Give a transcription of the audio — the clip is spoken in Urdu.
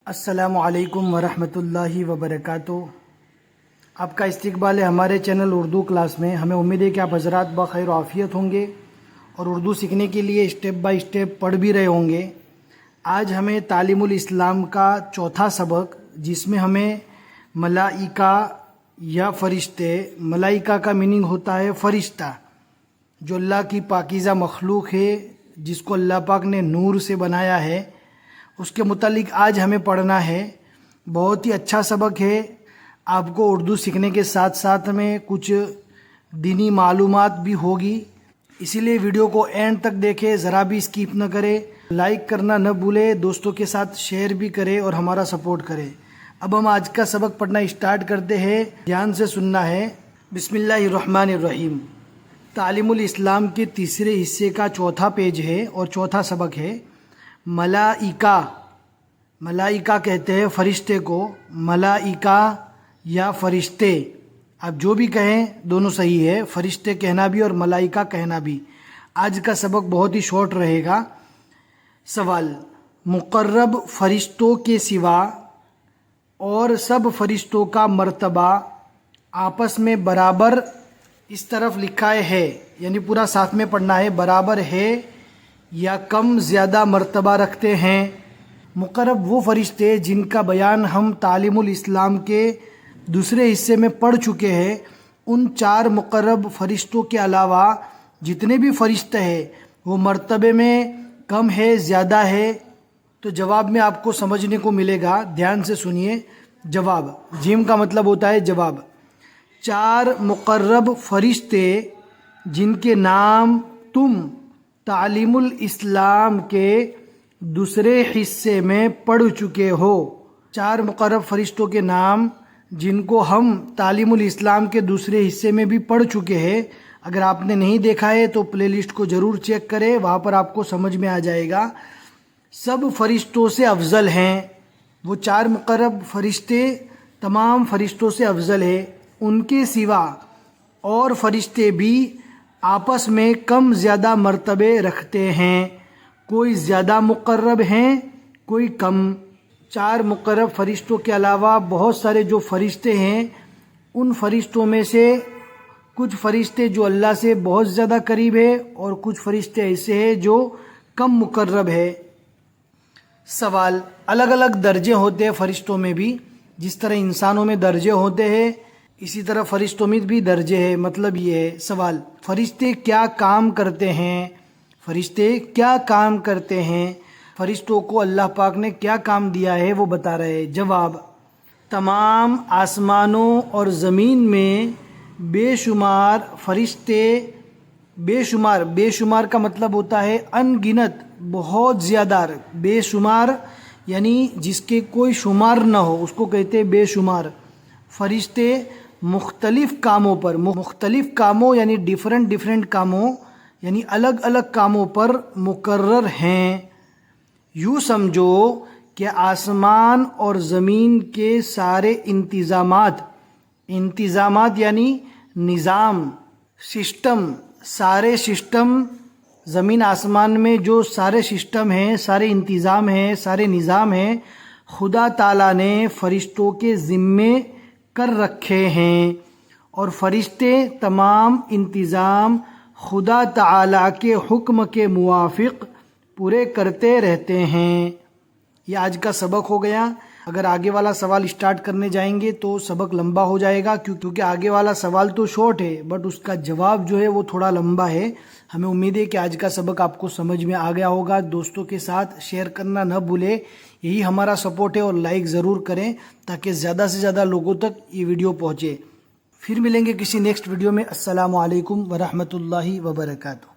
السلام علیکم ورحمۃ اللہ وبرکاتہ۔ آپ کا استقبال ہے ہمارے چینل اردو کلاس میں۔ ہمیں امید ہے کہ آپ حضرات بخیر و عافیت ہوں گے اور اردو سیکھنے کے لیے اسٹیپ بائی اسٹیپ پڑھ بھی رہے ہوں گے۔ آج ہمیں تعلیم الاسلام کا چوتھا سبق، جس میں ہمیں ملائکہ یا فرشتے، ملائکہ کا میننگ ہوتا ہے فرشتہ، جو اللہ کی پاکیزہ مخلوق ہے، جس کو اللہ پاک نے نور سے بنایا ہے، اس کے متعلق آج ہمیں پڑھنا ہے۔ بہت ہی اچھا سبق ہے۔ آپ کو اردو سیکھنے کے ساتھ ساتھ میں کچھ دینی معلومات بھی ہوگی، اسی لیے ویڈیو کو اینڈ تک دیکھیں، ذرا بھی اسکیپ نہ کرے، لائک کرنا نہ بھولے، دوستوں کے ساتھ شیئر بھی کرے اور ہمارا سپورٹ کرے۔ اب ہم آج کا سبق پڑھنا اسٹارٹ کرتے ہیں، دھیان سے سننا ہے۔ بسم اللہ الرحمن الرحیم۔ تعلیم الاسلام کے تیسرے حصے کا چوتھا پیج ہے اور چوتھا سبق ہے ملائکہ۔ ملائکہ کہتے ہیں فرشتے کو، ملائکہ یا فرشتے، آپ جو بھی کہیں دونوں صحیح ہے، فرشتے کہنا بھی اور ملائکہ کہنا بھی۔ آج کا سبق بہت ہی شارٹ رہے گا۔ سوال: مقرب فرشتوں کے سوا اور سب فرشتوں کا مرتبہ آپس میں برابر اس طرف لکھا ہے، یعنی پورا ساتھ میں پڑھنا ہے، برابر ہے یا کم زیادہ مرتبہ رکھتے ہیں؟ مقرب وہ فرشتے جن کا بیان ہم تعلیم الاسلام کے دوسرے حصے میں پڑھ چکے ہیں، ان چار مقرب فرشتوں کے علاوہ جتنے بھی فرشتے ہیں وہ مرتبے میں کم ہے زیادہ ہے؟ تو جواب میں آپ کو سمجھنے کو ملے گا، دھیان سے سنیے۔ جواب، جیم کا مطلب ہوتا ہے جواب۔ چار مقرب فرشتے جن کے نام تم تعلیم الاسلام کے دوسرے حصے میں پڑھ چکے ہو، چار مقرب فرشتوں کے نام جن کو ہم تعلیم الاسلام کے دوسرے حصے میں بھی پڑھ چکے ہیں۔ اگر آپ نے نہیں دیکھا ہے تو پلے لسٹ کو ضرور چیک کریں، وہاں پر آپ کو سمجھ میں آ جائے گا۔ سب فرشتوں سے افضل ہیں، وہ چار مقرب فرشتے تمام فرشتوں سے افضل ہے۔ ان کے سوا اور فرشتے بھی آپس میں کم زیادہ مرتبے رکھتے ہیں، کوئی زیادہ مقرب ہیں کوئی کم۔ چار مقرب فرشتوں کے علاوہ بہت سارے جو فرشتے ہیں، ان فرشتوں میں سے کچھ فرشتے جو اللہ سے بہت زیادہ قریب ہے اور کچھ فرشتے ایسے ہیں جو کم مقرب ہے۔ سوال: الگ الگ درجے ہوتے ہیں فرشتوں میں بھی، جس طرح انسانوں میں درجے ہوتے ہیں اسی طرح فرشتوں میں بھی درجے ہیں۔ مطلب یہ ہے، سوال: فرشتے کیا کام کرتے ہیں؟ فرشتے کیا کام کرتے ہیں؟ فرشتوں کو اللہ پاک نے کیا کام دیا ہے وہ بتا رہے ہیں۔ جواب: تمام آسمانوں اور زمین میں بے شمار فرشتے، بے شمار کا مطلب ہوتا ہے ان گنت، بہت زیادہ، بے شمار یعنی جس کے کوئی شمار نہ ہو، اس کو کہتے ہیں بے شمار فرشتے۔ مختلف کاموں پر، مختلف کاموں یعنی ڈیفرنٹ کاموں، یعنی الگ الگ کاموں پر مقرر ہیں۔ یوں سمجھو کہ آسمان اور زمین کے سارے انتظامات یعنی نظام، سسٹم، سارے سسٹم، زمین آسمان میں جو سارے سسٹم ہیں، سارے انتظام ہیں، سارے نظام ہیں، خدا تعالیٰ نے فرشتوں کے ذمے کر رکھے ہیں، اور فرشتے تمام انتظام خدا تعالیٰ کے حکم کے موافق پورے کرتے رہتے ہیں۔ یہ آج کا سبق ہو گیا۔ اگر آگے والا سوال اسٹارٹ کرنے جائیں گے تو سبق لمبا ہو جائے گا، کیونکہ آگے والا سوال تو شارٹ ہے بٹ اس کا جواب جو ہے وہ تھوڑا لمبا ہے۔ ہمیں امید ہے کہ آج کا سبق آپ کو سمجھ میں آ گیا ہوگا۔ دوستوں کے ساتھ شیئر کرنا نہ بھولیں، یہی ہمارا سپورٹ ہے، اور لائک ضرور کریں تاکہ زیادہ سے زیادہ لوگوں تک یہ ویڈیو پہنچے۔ پھر ملیں گے کسی نیکسٹ ویڈیو میں۔ السلام علیکم ورحمۃ اللہ وبرکاتہ۔